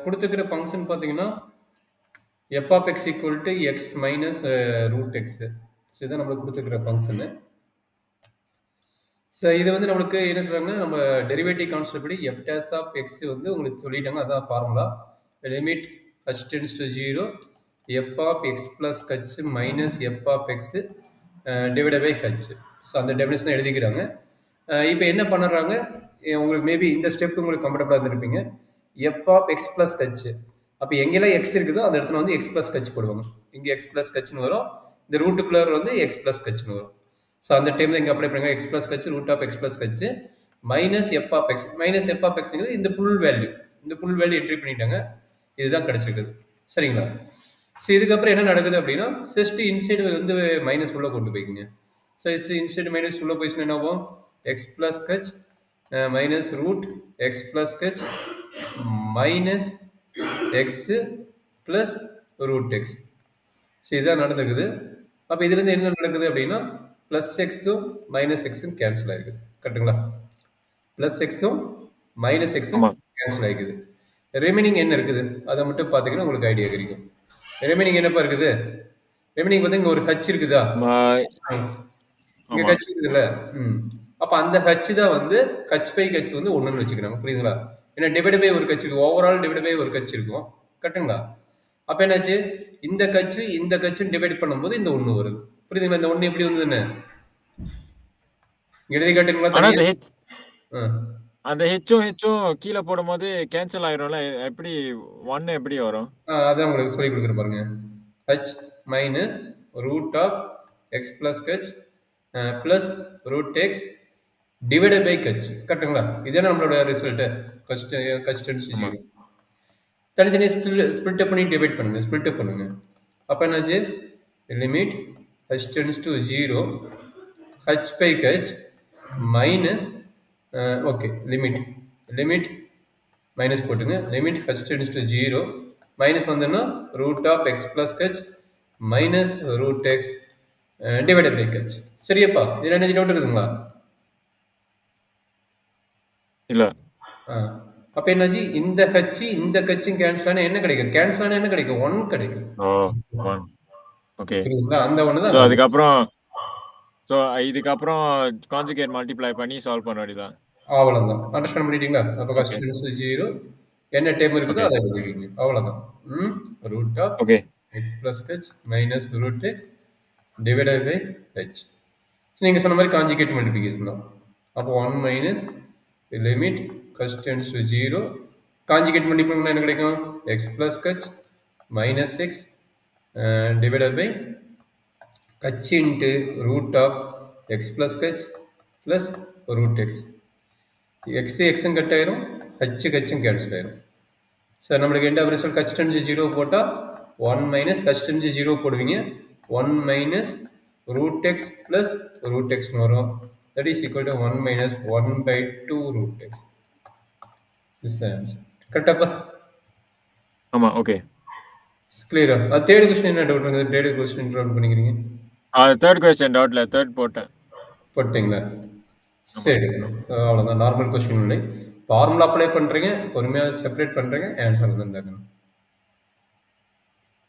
கொடுத்துக்கிற function பார்த்தீங்கன்னா f of x equal to x minus root x. So இதான் நம்மளுக்கு கொடுத்துக்கிற function. So இது வந்து நம்மளுக்கு என்ன சொல்கிறாங்கன்னா நம்ம டெரிவேட்டிவ் கான்ஸ்டன்ட் படி f dash of x வந்து உங்களுக்கு சொல்லிட்டாங்க. அதான் formula. Limit h tends to 0 f of x plus h minus f of x divided by h. So அந்த டெஃபினேஷன் எழுதிக்கிறாங்க. இப்போ என்ன பண்ணுறாங்க, உங்களுக்கு மேபி இந்த ஸ்டெப் உங்களுக்கு கம்ஃபர்டபுளாக இருந்திருப்பீங்க. f of x plus h, அப்போ எங்கெல்லாம் x இருக்குதோ அந்த இடத்துல வந்து x plus h போடுவாங்க. இங்கே x plus hன்னு வரும், இந்த ரூட்டுக்குள்ளே வந்து x plus hன்னு வரும். ஸோ அந்த டைமில் இங்கே அப்ளை பண்ணுங்க. x plus h root of x plus h minus f of x. Minus f of xங்கிறது இந்த புல் வேல்யூ, இந்த புல் வேல்யூ என்ட்ரி பண்ணிட்டாங்க. இதுதான் கிடைச்சிருக்குது. சரிங்களா? ஸோ இதுக்கப்புறம் என்ன நடக்குது அப்படின்னா, ஜஸ்ட் இன்சைடு வந்து மைனஸ் உள்ள கொண்டு போய்க்குங்க. ஸோ இன்சைடு மைனஸ் உள்ள போயிடுச்சுன்னா என்ன ஆகும், x plus h minus root x plus h minus x plus root x. So இதுதான் நடந்துக்குது. அப்போ இதுலேருந்து என்ன நடக்குது அப்படின்னா, ப்ளஸ் எக்ஸும் மைனஸ் எக்ஸும் கேன்சல் ஆகிருக்குது. கரெக்டுங்களா? ப்ளஸ் எக்ஸும் மைனஸ் எக்ஸும் கேன்சல் ஆகிக்குது. ரிமைனிங் என்ன இருக்குது அதை மட்டும் பார்த்தீங்கன்னா உங்களுக்கு ஐடியா கிடைக்கும். ரிமைனிங் என்னப்பா இருக்குது, ரிமைனிங் பார்த்தீங்கன்னா ஒரு ஹச் இருக்குதா, இங்கே ஹச் இருக்குதுல்ல. அப்போ அந்த ஹச் தான் வந்து ஹச் பை ஹச் வந்து ஒன்றுன்னு வச்சுக்கிறாங்க. புரியுதுங்களா? ஏன்னா டிவைட் பை ஒரு கட்சி இருக்கும், ஓவரால் டிவைட் பை ஒரு கட்சி இருக்கும். கரெக்டுங்களா? அப்போ என்னாச்சு, இந்த கட்சி இந்த கட்சி டிவைட் பண்ணும்போது இந்த ஒன்று வருது. புரியுதுங்களா? இந்த ஒன்று எப்படி வந்ததுன்னு எழுதி காட்டுங்களா? அந்த ஹெச்சும் ஹெச்சும் கீழே போடும்போது கேன்சல் ஆயிரும்ல, எப்படி 1 எப்படி வரும்? அதான் உங்களுக்கு சொல்லி கொடுக்குற பாருங்க. h minus root of x plus h plus root x divided by h. கரெக்டுங்களா? இதுதான் நம்மளோட ரிசல்ட்டு. கன்ஸ்டன்சி தனித்தனியாக ஸ்பிளிட் பண்ணி டிவைட் பண்ணுங்க, ஸ்பிளிட் பண்ணுங்க. அப்போ என்னாச்சு, limit h tends to 0 h by h minus okay limit minus போட்டுங்க. Limit h tends to 0 minus வந்தோன்னா root of x plus h minus root x divided by h. சரியாப்பா? இதில் என்ன டவுட் இருக்குதுங்களா? இல்லை. அப்போ என்னாச்சு, இந்த கட்சி இந்த கட்சியும் கேன்சல் ஆனால் என்ன கிடைக்கும், கேன்சல் ஆனால் என்ன கிடைக்கும், 1 கிடைக்கும். ஓகே, அந்த ஒன்று தான். அதுக்கப்புறம் ஸோ இதுக்கப்புறம் கான்ஜுகேட் மல்டிப்ளை பண்ணி சால்வ் பண்ண வேண்டியதான். அவ்வளோதான். அண்டர்ஸ்டாண்ட் பண்ணிட்டீங்களா? அப்போ கன்ஸ்டன்ஸ் 0 என்ன டைம் இருக்குதோ அதை எழுதிக்கிங்க. அவ்வளோதான். Root of okay x plus h minus root x divided by h. நீங்கள் சொன்ன மாதிரி கான்ஜுகேட் மல்டிபிகேஷன் தான். அப்போ 1 minus limit constants 0 conjugate multiple என்ன கிடைக்கும், x plus h minus x divided by h into root of x plus h plus root x. x xம் cut ஆயிரும், h ஹச்சும் கேன்சல் ஆயிரும். சார் நம்மளுக்கு end of result h tends to 0 போட்டால் 1 minus h tends to 0 போடுவீங்க, 1 minus root x plus root எக்ஸ்னு வரும். That is equal to 1 minus 1/2 root x. This answer. கரெக்டாப்பா? ஆமாம். ஓகே, கிளியரா? அது தேர்ட் கொஸ்டின் என்ன டவுட் இருக்குது? தேர்ட் கொஸ்டின் இன்டர்வியூ பண்ணிக்கிறீங்க. தேர்ட் கொஸ்டின் டவுட்ல தேர்ட் போட்டீங்களா? சரி, அவ்வளோதான். நார்மல் கொஸ்டின் இல்லை. ஃபார்முலா அப்ளை பண்ணுறீங்க, பொறுமையாக செப்பரேட் பண்ணுறீங்க, ஆன்சர் வந்து